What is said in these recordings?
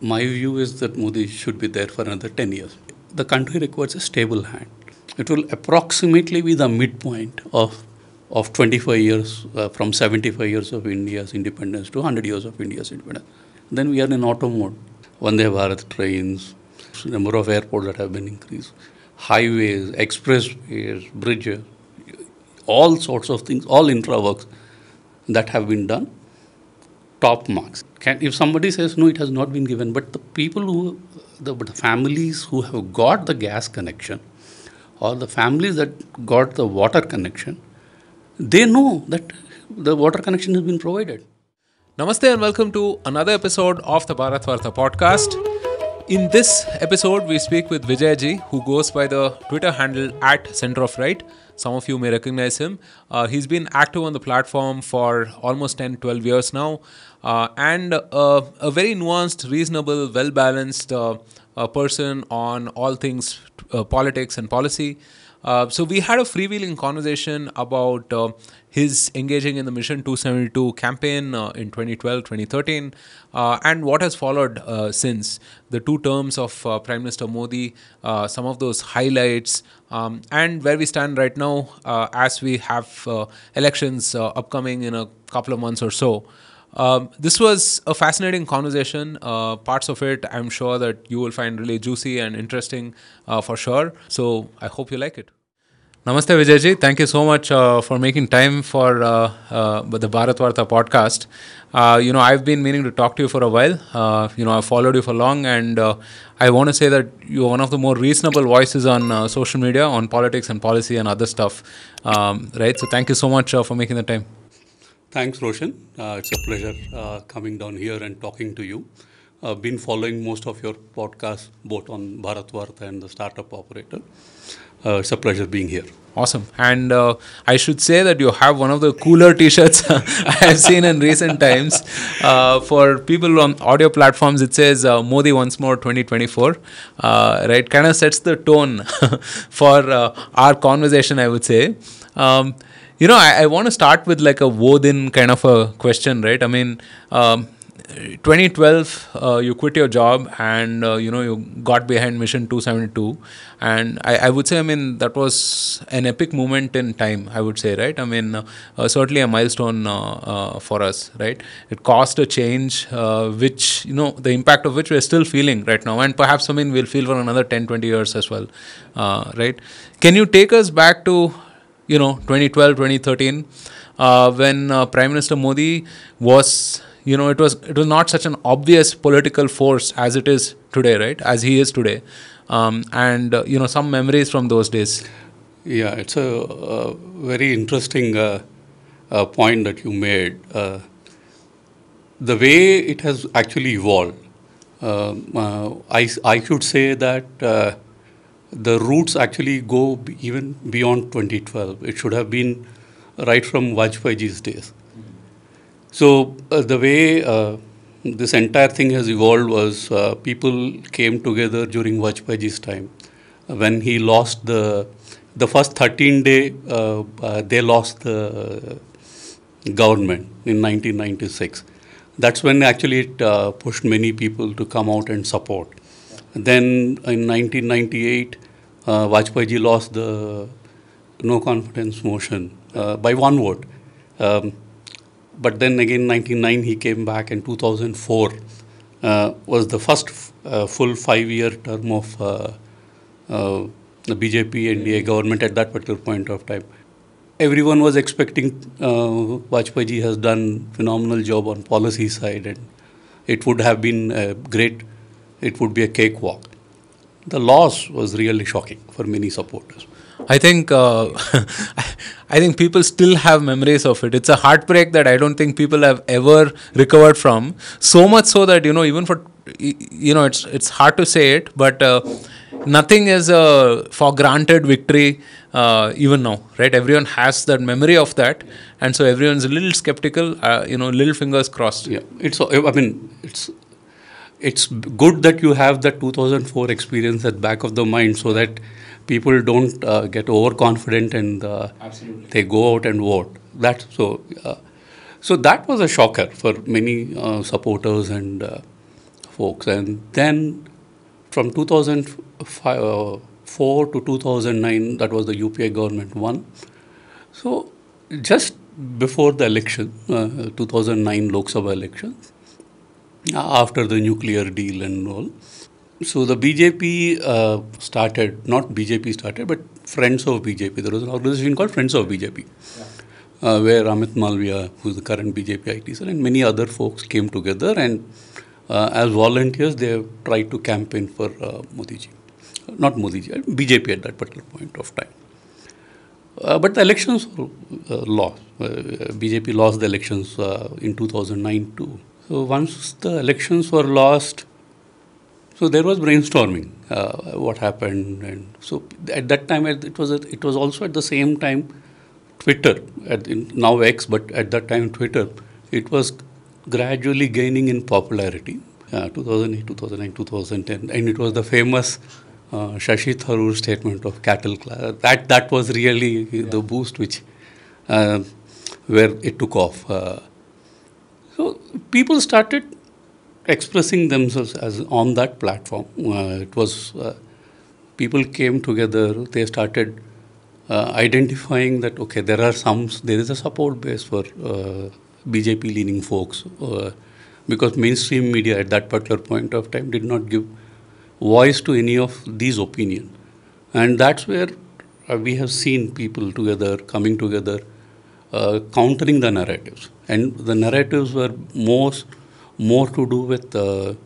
My view is that Modi should be there for another 10 years. The country requires a stable hand. It will approximately be the midpoint of 25 years, from 75 years of India's independence to 100 years of India's independence. Then we are in auto mode. Vande Bharat trains, number of airports that have been increased, highways, expressways, bridges, all sorts of things, all infra works that have been done, top marks. If somebody says no, it has not been given, but the people the families who have got the gas connection or the families that got the water connection, they know that the water connection has been provided. Namaste and welcome to another episode of the Bharat Varta podcast. In this episode, we speak with Vijay Ji, who goes by the Twitter handle @Center of Right. Some of you may recognize him. He's been active on the platform for almost 10-12 years now, and a very nuanced, reasonable, well-balanced person on all things politics and policy. So we had a freewheeling conversation about his engaging in the Mission 272 campaign in 2012-2013 and what has followed since the 2 terms of Prime Minister Modi, some of those highlights, and where we stand right now as we have elections upcoming in a couple of months or so. This was a fascinating conversation. Parts of it I'm sure that you will find really juicy and interesting for sure. So I hope you like it. Namaste Vijay Ji. Thank you so much for making time for the Bharat Varta podcast. I've been meaning to talk to you for a while. I've followed you for long, and I want to say that you're one of the more reasonable voices on social media, on politics and policy and other stuff. Right? So thank you so much for making the time. Thanks, Roshan. It's a pleasure coming down here and talking to you. I've been following most of your podcasts, both on Bharat Varta and the Startup Operator. It's a pleasure being here. Awesome. And I should say that you have one of the cooler t-shirts I have seen in recent times. For people on audio platforms, it says Modi once more 2024. Right? Kind of sets the tone for our conversation, I would say. I want to start with like a Wodin kind of a question, right? I mean, 2012, you quit your job and, you got behind Mission 272. And I would say, that was an epic moment in time, I would say, right? Certainly a milestone for us, right? It caused a change, which, the impact of which we're still feeling right now. And perhaps, we'll feel for another 10-20 years as well, right? Can you take us back to 2012, 2013, when Prime Minister Modi was, it was not such an obvious political force as it is today, right? As he is today. And some memories from those days. Yeah, it's a very interesting point that you made. The way it has actually evolved, I should say that the roots actually go even beyond 2012. It should have been right from Vajpayee's days. So the way this entire thing has evolved was people came together during Vajpayee's time. When he lost the first 13 day, they lost the government in 1996. That's when actually it pushed many people to come out and support. Then in 1998, Vajpayee lost the no confidence motion by 1 vote. But then again, 1999 he came back, and 2004 was the first full 5-year term of the BJP NDA government at that particular point of time. Everyone was expecting Vajpayee has done phenomenal job on policy side, and it would have been great. It would be a cakewalk. The loss was really shocking for many supporters. I think people still have memories of it. It's a heartbreak that I don't think people have ever recovered from. So much so that even for it's hard to say it, but nothing is a for granted victory even now, right? Everyone has that memory of that, and so everyone's a little skeptical. Little fingers crossed. Yeah, it's good that you have that 2004 experience at back of the mind, so that people don't get overconfident and they go out and vote. So that was a shocker for many supporters and folks. And then from 2004 to 2009, that was the UPI government won. So just before the election, 2009 Lok Sabha elections, after the nuclear deal and all, so the BJP started, not BJP started, but Friends of BJP. There was an organization called Friends of BJP, where Amit Malviya, who is the current BJP IT cell, and many other folks came together, and as volunteers, they have tried to campaign for Modi ji. Not Modi ji, BJP at that particular point of time. But the elections were lost. BJP lost the elections in 2009 too. So once the elections were lost, so there was brainstorming, what happened, and so at that time it was also at the same time Twitter, now X, but at that time Twitter, it was gradually gaining in popularity. 2008, 2009, 2010, and it was the famous Shashi Tharoor statement of cattle class. That was really the boost which where it took off. So people started expressing themselves as on that platform. It was people came together. They started identifying that okay, there is a support base for BJP leaning folks because mainstream media at that particular point of time did not give voice to any of these opinions, and that's where we have seen people together coming together, countering the narratives, and the narratives were more to do with the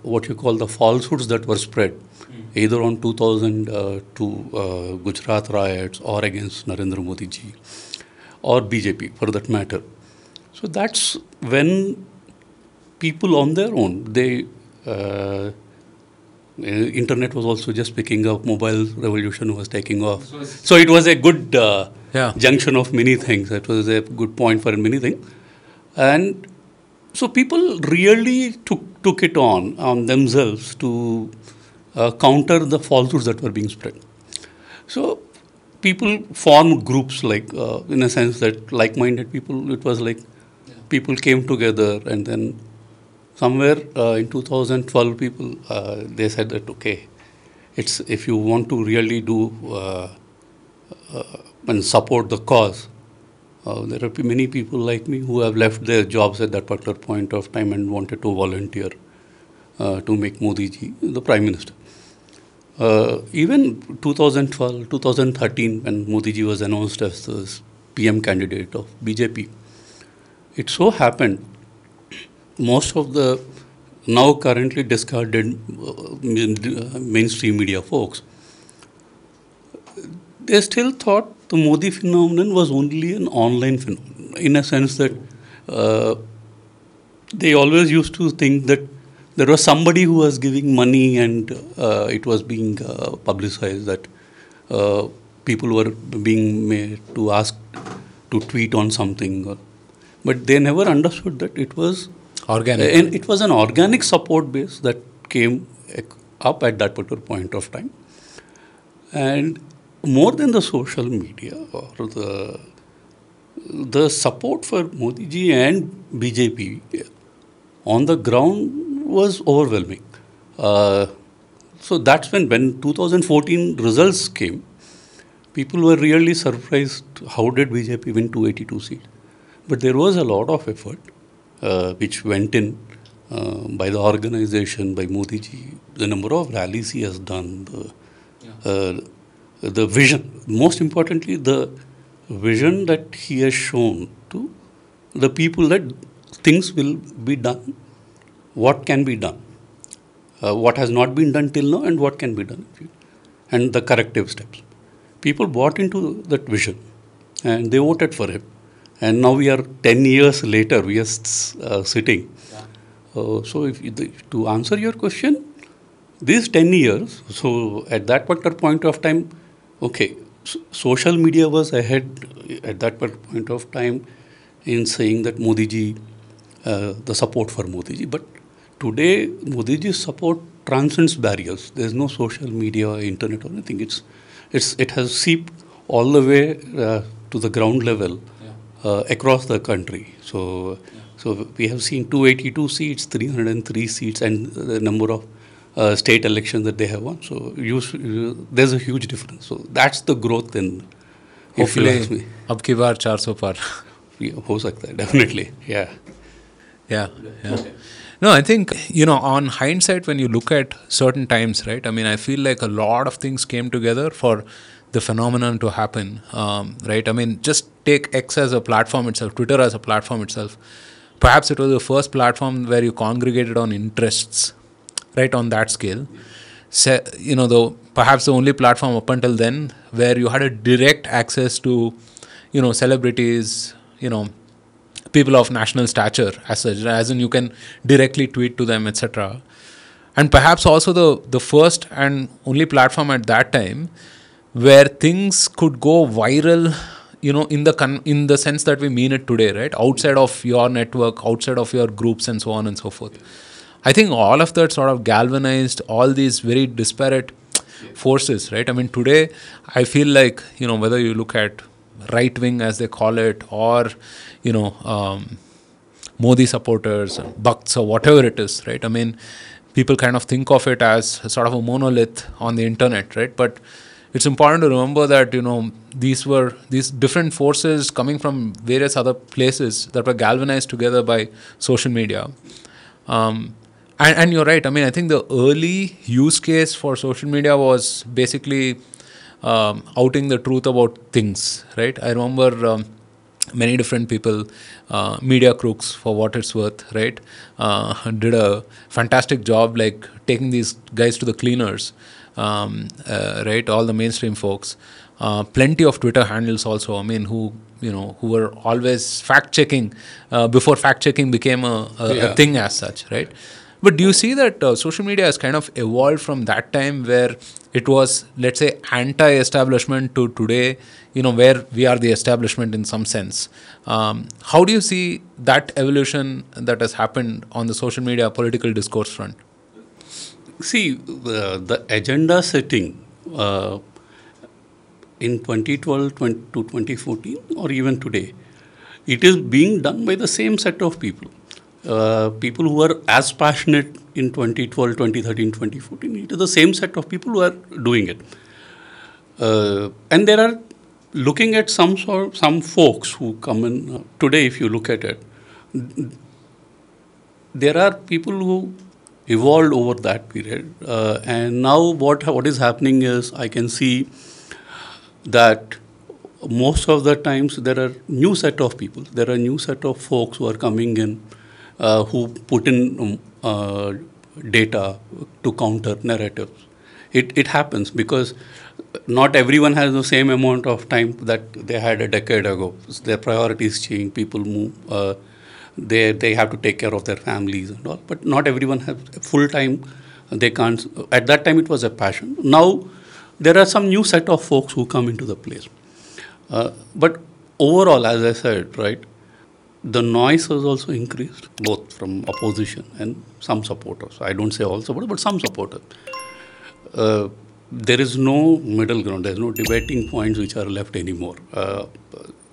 what you call the falsehoods that were spread, either on 2002 Gujarat riots or against Narendra Modi ji or BJP for that matter. So that's when people on their own, internet was also just picking up, mobile revolution was taking off. So it was a good junction of many things. It was a good point for many things. And so people really took it on themselves to counter the falsehoods that were being spread. So people formed groups like, in a sense that like-minded people, it was like people came together, and then somewhere in 2012 people, they said that, okay, if you want to really do and support the cause, there are many people like me who have left their jobs at that particular point of time and wanted to volunteer to make Modi ji the Prime Minister. Even 2012, 2013, when Modi ji was announced as the PM candidate of BJP, it so happened most of the now currently discarded mainstream media folks, they still thought the Modi phenomenon was only an online phenomenon, in a sense that they always used to think that there was somebody who was giving money and it was being publicized that people were being made to ask to tweet on something. But they never understood that it was organic. And it was an organic support base that came up at that particular point of time. And more than the social media or the support for Modi ji and BJP on the ground was overwhelming. So that's when 2014 results came, people were really surprised how did BJP win 282 seats. But there was a lot of effort which went in by the organization, by Modi ji, the number of rallies he has done, the vision, most importantly, the vision that he has shown to the people that things will be done, what can be done, what has not been done till now and what can be done, and the corrective steps. People bought into that vision and they voted for him. And now we are 10 years later, we are sitting. So to answer your question, these 10 years, so at that particular point of time, okay, social media was ahead at that point of time in saying that Modi ji, the support for Modi ji. But today, Modi ji's support transcends barriers. There is no social media, internet or anything. It has seeped all the way to the ground level across the country. So So we have seen 282 seats, 303 seats, and the number of state elections that they have won. So there's a huge difference. So that's the growth then. If you ask Hopefully, me, अब की बार 400 पार. yeah, हो सकता है, definitely, yeah. Yeah, yeah. No, I think, on hindsight, when you look at certain times, right? I mean, I feel like a lot of things came together for the phenomenon to happen, right? I mean, just take X as a platform itself, Twitter as a platform itself. Perhaps it was the first platform where you congregated on interests, right, on that scale. Perhaps the only platform up until then where you had a direct access to, celebrities, people of national stature as such, as in you can directly tweet to them, etc. And perhaps also the first and only platform at that time where things could go viral, in the sense that we mean it today, right? Outside of your network, outside of your groups, and so on and so forth. I think all of that sort of galvanized all these very disparate forces, right? I mean, today I feel like, whether you look at right wing as they call it, or Modi supporters, Bhakts, or whatever it is, right? I mean, people kind of think of it as sort of a monolith on the internet, right? But it's important to remember that these different forces coming from various other places that were galvanized together by social media. And you're right. I mean, I think the early use case for social media was basically outing the truth about things, right? I remember many different people, media crooks for what it's worth, right? Did a fantastic job, like taking these guys to the cleaners, right? All the mainstream folks. Plenty of Twitter handles also. I mean, who were always fact checking before fact checking became a thing as such, right? But do you see that social media has kind of evolved from that time where it was, let's say, anti-establishment to today, where we are the establishment in some sense? How do you see that evolution that has happened on the social media political discourse front? See, the agenda setting in 2012 to 2014 or even today, it is being done by the same set of people. People who were as passionate in 2012, 2013, 2014, it is the same set of people who are doing it. And there are, looking at some folks who come in today, if you look at it, there are people who evolved over that period. And now what is happening is, I can see that most of the times there are new set of people, there are new set of folks who are coming in, who put in data to counter narratives. It happens because not everyone has the same amount of time that they had a decade ago. Their priorities change, people move, they have to take care of their families and all. But not everyone has full time. They can't. At that time, it was a passion. Now, there are some new set of folks who come into the place. But overall, as I said, right, the noise has also increased, both from opposition and some supporters. I don't say all supporters, but some supporters. There is no middle ground. There is no debating points which are left anymore.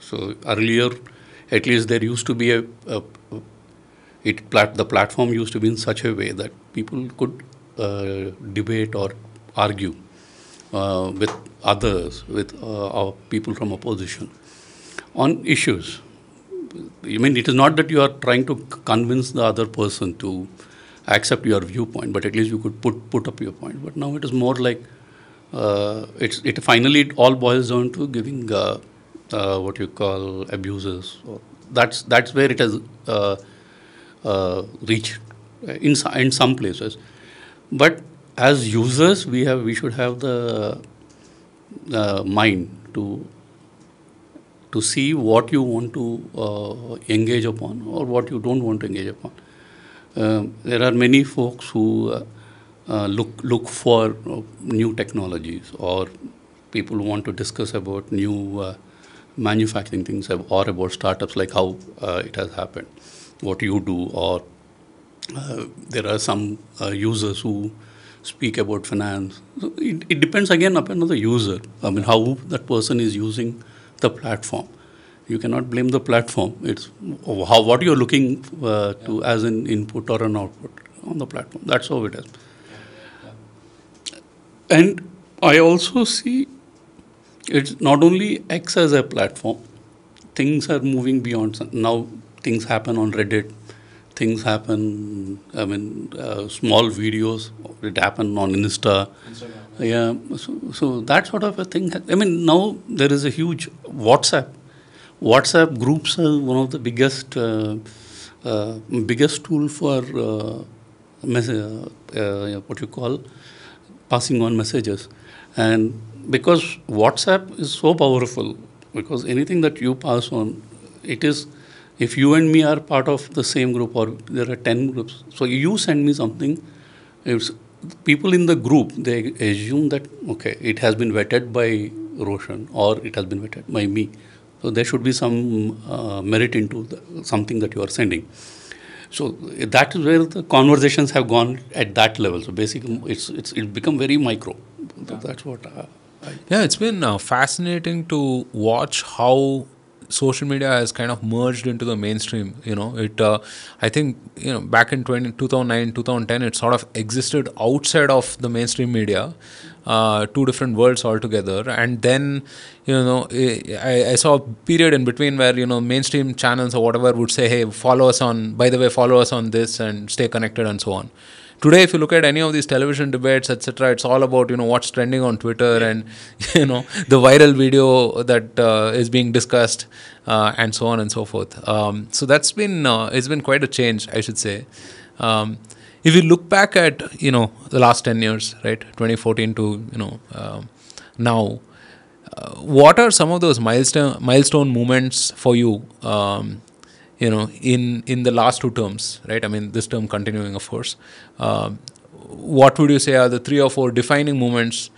So earlier, at least there used to be the platform used to be in such a way that people could debate or argue with others, with people from opposition on issues. I mean, it is not that you are trying to convince the other person to accept your viewpoint, but at least you could put up your point. But now it is more like finally it all boils down to giving what you call abuses. That's where it has reached in some places. But as users, we should have the mind to see what you want to engage upon or what you don't want to engage upon. There are many folks who look for new technologies, or people who want to discuss about new manufacturing things or about startups, like how it has happened, what you do, or there are some users who speak about finance. So it depends again upon the user. I mean, how that person is using the platform. You cannot blame the platform. It's what you're looking to as an input or an output on the platform. That's how it is. And I also see it's not only X as a platform. Things are moving beyond. Now things happen on Reddit. Things happen, small videos, it happen on Instagram. Yeah, so that sort of a thing. Now there is a huge WhatsApp. WhatsApp groups are one of the biggest tool for what you call passing on messages. And because WhatsApp is so powerful, because anything that you pass on, it is, if you and me are part of the same group or there are 10 groups, so you send me something, it's, people in the group, they assume that, okay, it has been vetted by Roshan or it has been vetted by me. So there should be some merit into something that you are sending. So that is where the conversations have gone at that level. So basically, it's become very micro. That's what Yeah, it's been fascinating to watch how social media has kind of merged into the mainstream. I think, back in 2009, 2010, it sort of existed outside of the mainstream media, two different worlds altogether. And then, I saw a period in between where, mainstream channels or whatever would say, hey, follow us on this and stay connected and so on. Today, if you look at any of these television debates, etc., it's all about, what's trending on Twitter and, the viral video that is being discussed and so on and so forth. So that's been, it's been quite a change, I should say. If you look back at, the last 10 years, right, 2014 to, now, what are some of those milestone moments for you, in the last two terms, right? This term continuing, of course. What would you say are the 3 or 4 defining moments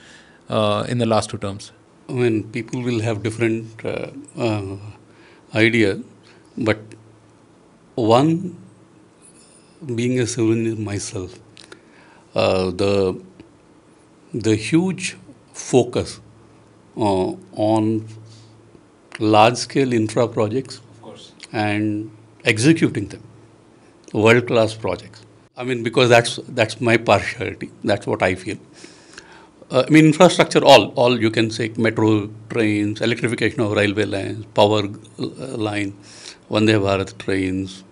in the last two terms? People will have different ideas, but one, being a civilian myself, the huge focus on large-scale infra projects, and executing them, world-class projects. Because that's my partiality. That's what I feel. Infrastructure, all you can say, metro trains, electrification of railway lines, power line, Vande Bharat trains,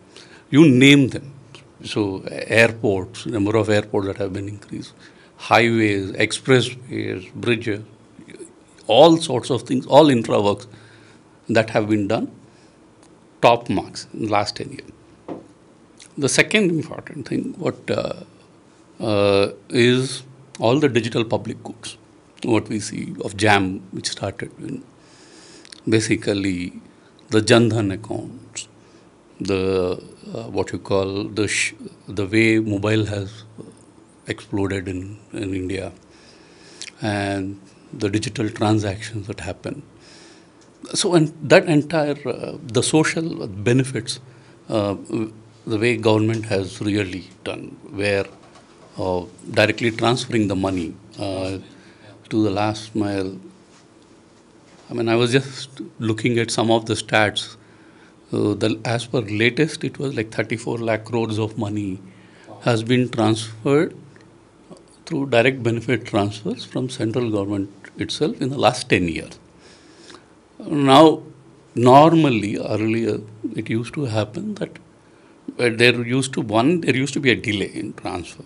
you name them. So airports, number of airports that have been increased, highways, expressways, bridges, all sorts of things, all infra works that have been done. Top marks in the last 10 years. The second important thing, is all the digital public goods. What we see of JAM, which started in basically the Jan Dhan accounts, the way mobile has exploded in India, and the digital transactions that happen. So, and that entire, the social benefits, the way government has really done, where directly transferring the money to the last mile. I was just looking at some of the stats. As per latest, it was like 34 lakh crores of money has been transferred through direct benefit transfers from central government itself in the last 10 years. Now, normally, earlier, it used to happen that there used to be a delay in transfer.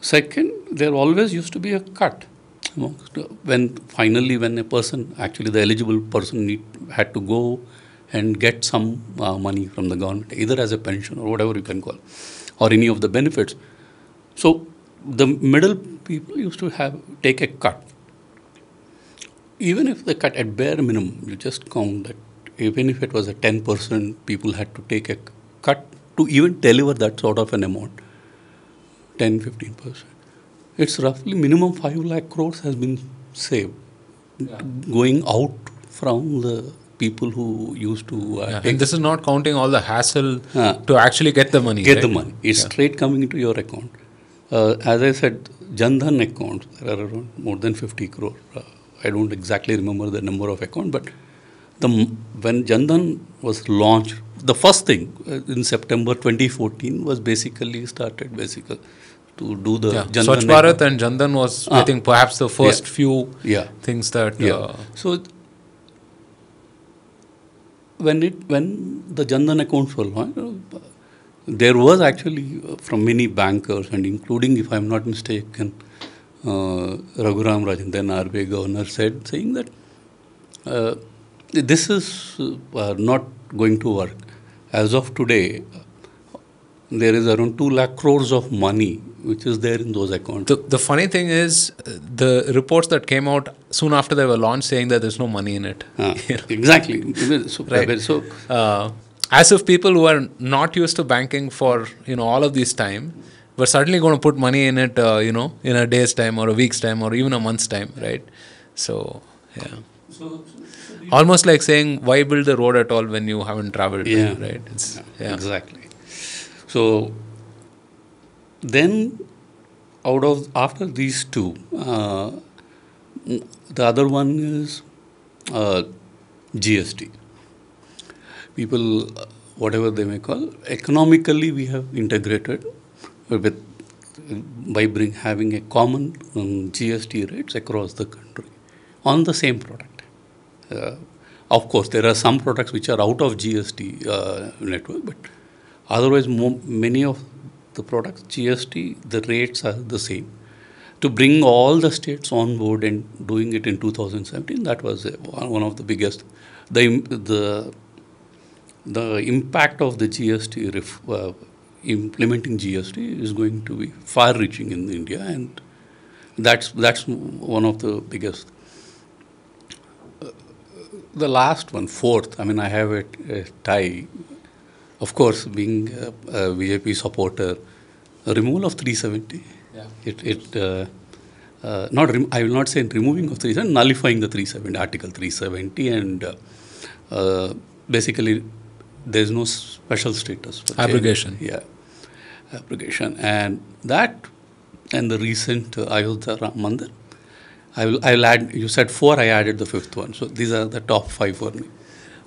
Second, there always used to be a cut. When a person, actually the eligible person had to go and get some money from the government, either as a pension or whatever you can call, or any of the benefits. So, the middle people used to take a cut. Even if they cut at bare minimum, you just count that even if it was a 10%, people had to take a cut to even deliver that sort of an amount, 10-15%. It's roughly minimum 5 lakh crores has been saved, going out from the people who used to and this is not counting all the hassle to actually get the money. The money. It's straight coming into your account. As I said, Jan Dhan accounts, there are around more than 50 crore. I don't exactly remember the number of accounts, but when Jandan was launched, the first thing in September 2014 was basically to do the Jandan Swachh Bharat and Jandan was, I think, perhaps the first few things that. So when the Jandan accounts were launched, there was actually from many bankers and including, if I am not mistaken, Raghuram Rajan, then RBI governor, saying that this is not going to work. As of today, there is around 2 lakh crores of money which is there in those accounts. The funny thing is, the reports that came out soon after they were launched saying that there's no money in it. Exactly. So, right. So, as if people who are not used to banking for all of this time were suddenly going to put money in it, in a day's time or a week's time or even a month's time, right? So, yeah. Almost like saying, why build the road at all when you haven't traveled? Right? Exactly. So, then after these two, the other one is GST. People, whatever they may call, economically we have integrated by having a common GST rates across the country on the same product. Of course, there are some products which are out of GST network, but otherwise many of the products, GST, the rates are the same. To bring all the states on board and doing it in 2017, that was one of the biggest. The impact of the GST, implementing GST is going to be far-reaching in India, and that's one of the biggest. The last one, fourth, I have a tie. Of course, being a Vijay supporter, removal of 370. I will not say removing of 370, nullifying the 370, Article 370, and basically there is no special status for abrogation. Abrogation, and that, and the recent Ayodhya Ram Mandir. I'll add. You said 4. I added the 5th one. So these are the top 5 for me.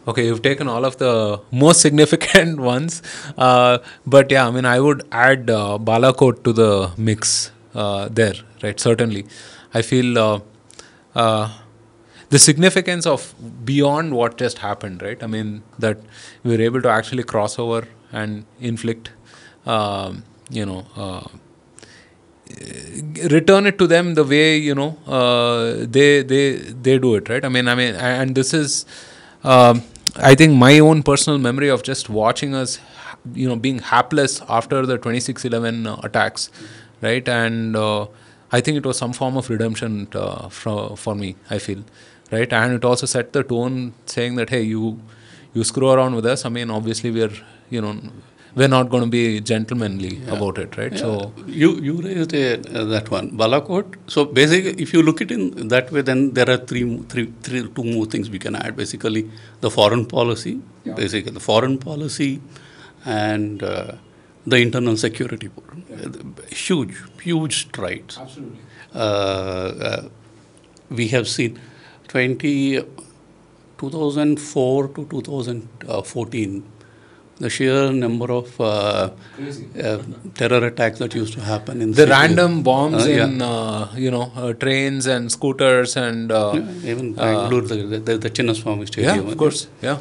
Okay, you've taken all of the most significant ones, but yeah, I would add Balakot to the mix there, right? Certainly, I feel the significance of beyond what just happened, right? That we were able to actually cross over and inflict, return it to them the way they do it, right? And this is. I think my own personal memory of just watching us, being hapless after the 26/11 attacks, right? And I think it was some form of redemption for me, I feel, right? And it also set the tone saying that, hey, you screw around with us. Obviously we're not going to be gentlemanly about it, right? So you raised that one, Balakot. So basically, if you look at it in that way, then there are two more things we can add. Basically, the foreign policy, basically the foreign policy, and the internal security. Huge strides. Absolutely. We have seen 2004 to 2014. The sheer number of terror attacks that used to happen in the random bombs in trains and scooters and even Bangalore, the Chinnaswamy Stadium. Yeah, of course. Yeah,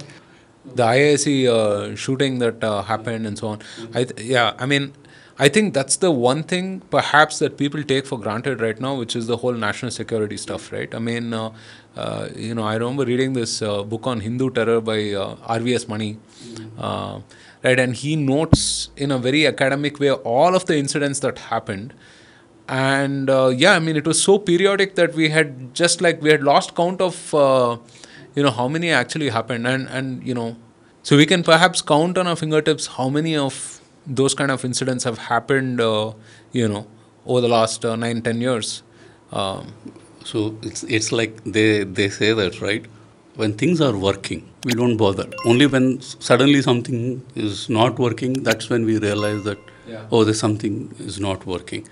the IISc shooting that happened and so on. I think that's the one thing perhaps that people take for granted right now, which is the whole national security stuff, right? I remember reading this book on Hindu terror by RVS Mani, right? And he notes in a very academic way all of the incidents that happened. And it was so periodic that we had lost count of, how many actually happened. And so we can perhaps count on our fingertips how many of those kind of incidents have happened, over the last 9-10 years. So it's like they say that, right? When things are working, we don't bother. Only when suddenly something is not working, that's when we realize that, there's something is not working.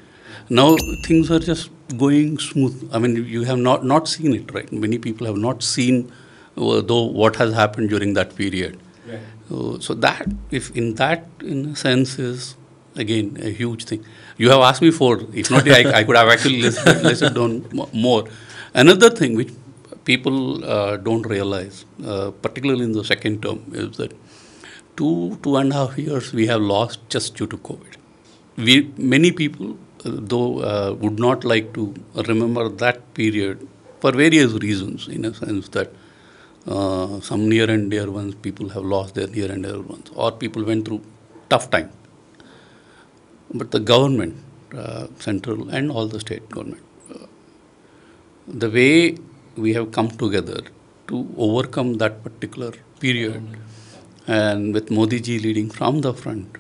Now things are just going smooth. You have not seen it, right? Many people have not seen though what has happened during that period. Right. So that, if in that, in a sense, is again a huge thing. You have asked me for, if not, I could have actually listed down more. Another thing which people don't realize, particularly in the second term, is that 2.5 years we have lost just due to COVID. Many people, though, would not like to remember that period for various reasons, in a sense that some near and dear ones, people have lost their near and dear ones, or people went through tough time. But the government, central and all the state government, the way we have come together to overcome that particular period, and with Modi ji leading from the front,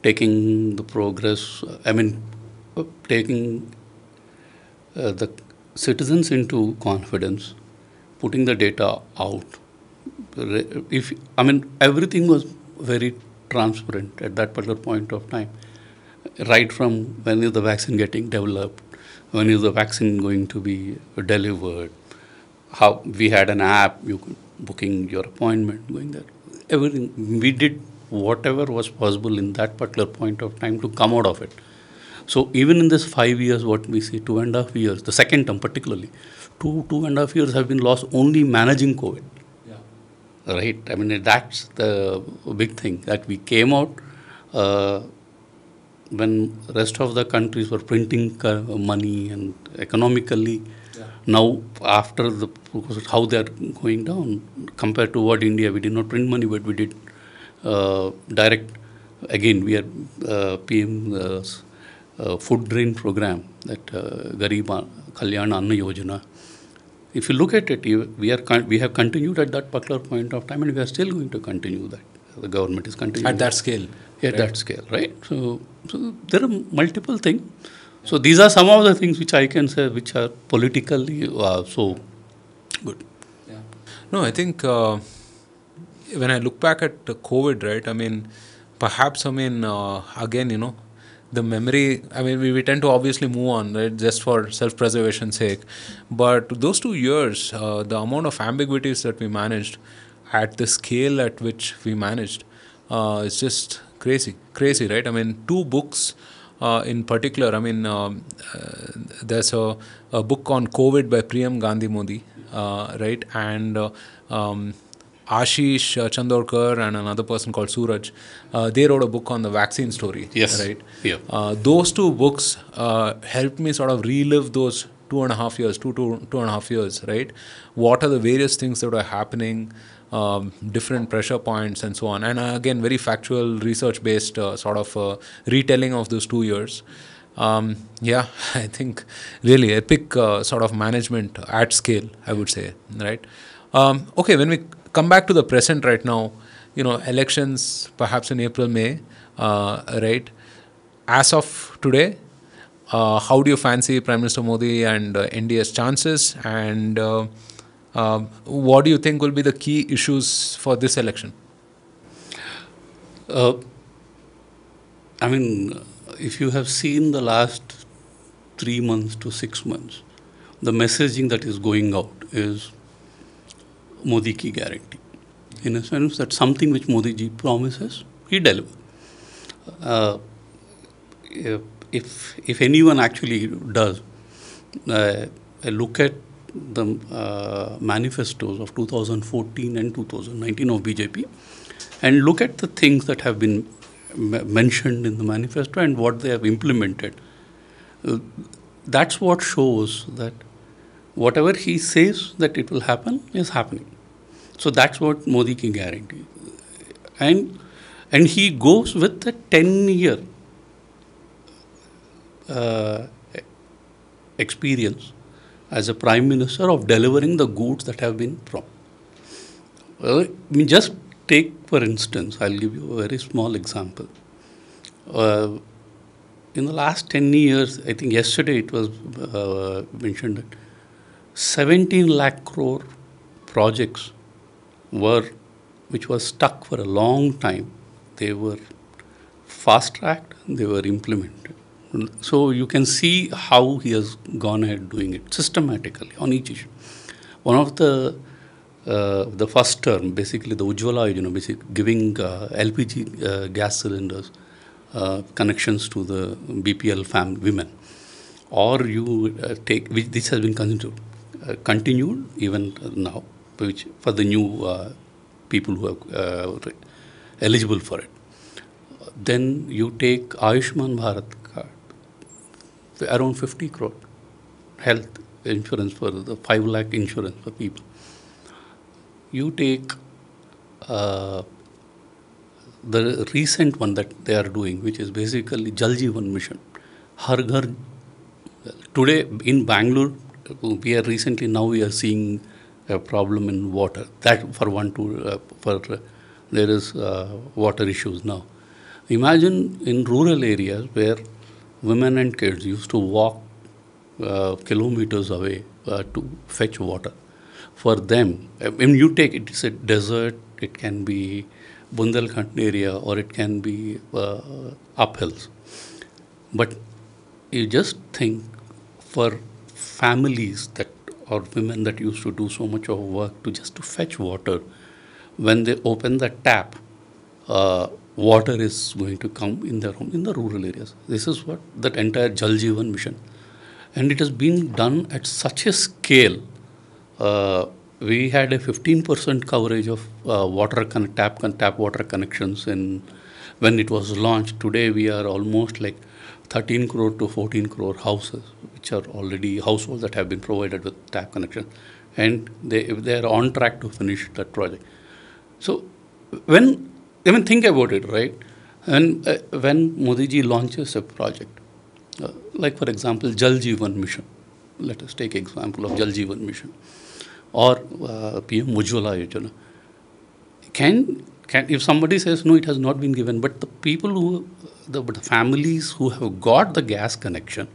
taking the progress, taking the citizens into confidence, putting the data out. Everything was very transparent at that particular point of time. Right from when is the vaccine getting developed, when is the vaccine going to be delivered, how we had an app, you could booking your appointment, going there. Everything. We did whatever was possible in that particular point of time to come out of it. So even in this 5 years, what we see, 2.5 years, the second term particularly, 2.5 years have been lost only managing COVID. Yeah. Right? That's the big thing, that we came out when rest of the countries were printing money and economically. Yeah. Now, after how they are going down compared to what India, we did not print money, but we did direct. Again, we are PM food drain program, that Garib Kalyan Anna Yojana. If you look at it, we have continued at that particular point of time, and we are still going to continue that. The government is continuing at that scale. At that scale, right? So there are multiple things. So these are some of the things which I can say which are politically so good. Yeah. No, I think when I look back at COVID, right? Perhaps again, the memory. We tend to obviously move on, right, just for self-preservation's sake. But those 2 years, the amount of ambiguities that we managed at the scale at which we managed, is just crazy, right? 2 books in particular. There's a book on COVID by Priyam Gandhi Modi, right, and Ashish Chandorkar and another person called Suraj. They wrote a book on the vaccine story. Yes. Right. Yeah. Those 2 books helped me sort of relive those 2.5 years, 2.5 years, right? What are the various things that are happening, different pressure points and so on. And again, very factual, research-based sort of retelling of those 2 years. I think really epic sort of management at scale, I would say, right? Okay, when we come back to the present right now, elections perhaps in April, May, right? As of today, how do you fancy Prime Minister Modi and NDA's chances, and what do you think will be the key issues for this election? If you have seen the last 3 months to 6 months, the messaging that is going out is Modi ki guarantee. In a sense that something which Modi ji promises, he delivers. If anyone actually does, look at the manifestos of 2014 and 2019 of BJP, and look at the things that have been mentioned in the manifesto and what they have implemented. That's what shows that whatever he says that it will happen is happening. So that's what Modi can guarantee. And he goes with a 10-year experience as a Prime Minister of delivering the goods that have been promised. Just take, for instance, I'll give you a very small example. In the last 10 years, I think yesterday it was mentioned that 17 lakh crore projects which was stuck for a long time. They were fast-tracked, they were implemented. So you can see how he has gone ahead doing it systematically on each issue. One of the the first term, basically the Ujjwala, giving LPG gas cylinders connections to the BPL women, or you take, which this has been continued even now, which for the new people who are eligible for it. Then you take Ayushman Bharat card, around 50 crore health insurance for the 5 lakh insurance for people. You take the recent one that they are doing, which is basically Jal Jeevan Mission. Har Ghar. Today in Bangalore, we are seeing a problem in water. That for there is water issues now. Imagine in rural areas where women and kids used to walk kilometers away to fetch water. For them, when you take it, it's a desert, it can be Bundelkhand area, or it can be uphills. But you just think, for families that, or women that used to do so much of work to fetch water, when they open the tap, water is going to come in their home in the rural areas. This is what that entire Jal Jeevan Mission, and it has been done at such a scale. We had a 15% coverage of tap water connections when it was launched. Today we are almost like 13 crore to 14 crore houses, which are already households that have been provided with tap connection, and they are on track to finish that project. So think about it, right? And when Modi ji launches a project, like for example Jal Jeevan Mission, let us take example of Jal Jeevan Mission, or PM Ujjwala Yojana. Can if somebody says no, it has not been given, but the people the families who have got the gas connection,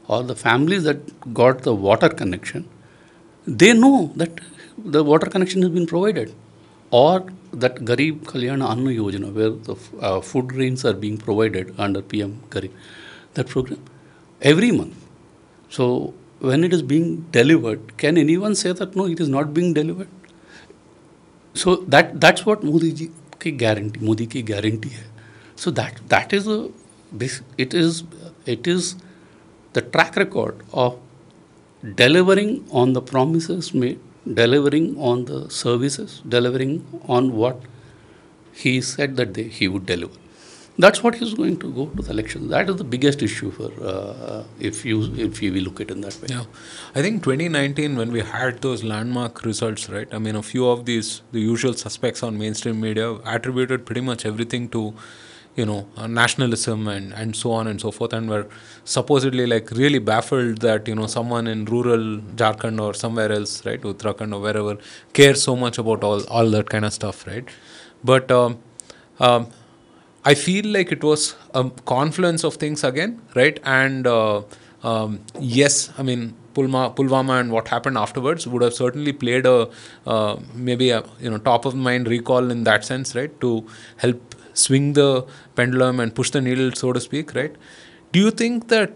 or the families that got the water connection, they know that the water connection has been provided, or that Garib Kalyana Anna Yojana, where the food grains are being provided under PM Garib, that program, every month. So when it is being delivered, can anyone say that no, it is not being delivered? So that's what Modi ki guarantee hai. So that is it is the track record of delivering on the promises made, delivering on the services, delivering on what he said that he would deliver. That's what he's going to go to the elections. That is the biggest issue for if you will look at it in that way. Yeah, I think 2019 when we had those landmark results, right? I mean, a few of the usual suspects on mainstream media attributed pretty much everything to, nationalism and so on and so forth, and were supposedly like really baffled that someone in rural Jharkhand or somewhere else, right, Uttarakhand or wherever, cares so much about all that kind of stuff, right? But I feel like it was a confluence of things again, right? And yes, I mean, Pulwama and what happened afterwards would have certainly played maybe a top of mind recall in that sense, right? To help swing the pendulum and push the needle, so to speak, right? Do you think that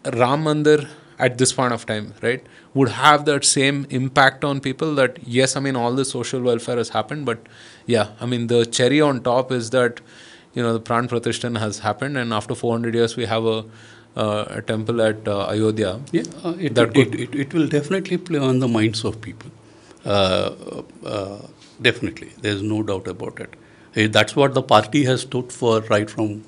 Ram Mandir at this point of time, right, would have that same impact on people? That yes, I mean, all the social welfare has happened, but yeah, I mean, the cherry on top is that the Pran Pratishthan has happened, and after 400 years we have a temple at Ayodhya. Yeah, it will definitely play on the minds of people. Definitely, there's no doubt about it. That's what the party has stood for right from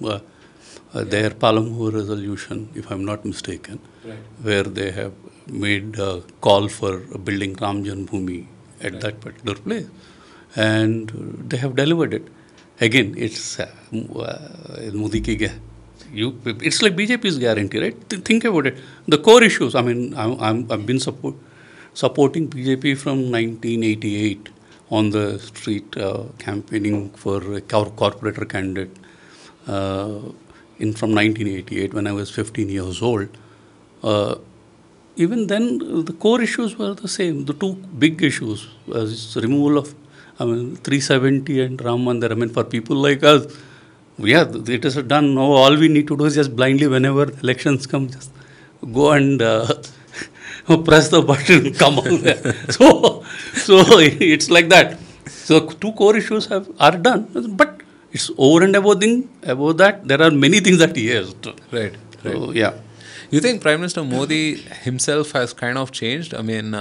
their Palamur resolution, if I'm not mistaken, right, where they have made a call for building Ram Janmabhoomi at that particular place, and they have delivered it. Again, it's Modi ki it's like BJP's guarantee, right? Think about it. The core issues. I mean, I've been supporting BJP from 1988 on the street, campaigning for a corporator candidate. From 1988, when I was 15 years old. Even then, the core issues were the same. The two big issues was removal of 370 and Ram Mandir. I mean, for people like us, yeah, it is done. Now all we need to do is just blindly, whenever elections come, just go and press the button, come out there. So it's like that. So two core issues are done, but it's over and above that. There are many things that he has done. Right. So, yeah. You think Prime Minister Modi himself has kind of changed? I mean,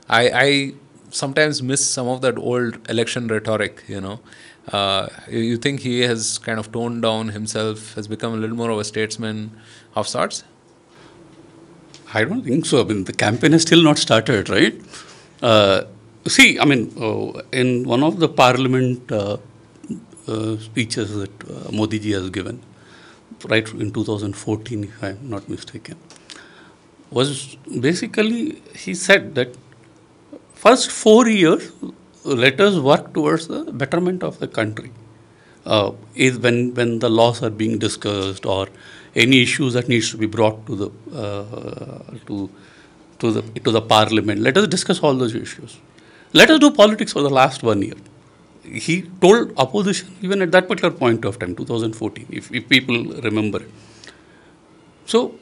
I sometimes miss some of that old election rhetoric, you think he has kind of toned down himself, has become a little more of a statesman of sorts? I don't think so. I mean, the campaign has still not started, right? See, I mean, in one of the parliament speeches that Modi ji has given, right in 2014, if I'm not mistaken, was basically, he said that first 4 years, let us work towards the betterment of the country. Is when the laws are being discussed or any issues that needs to be brought to the parliament, let us discuss all those issues. Let us do politics for the last 1 year. He told opposition even at that particular point of time, 2014, if people remember it. So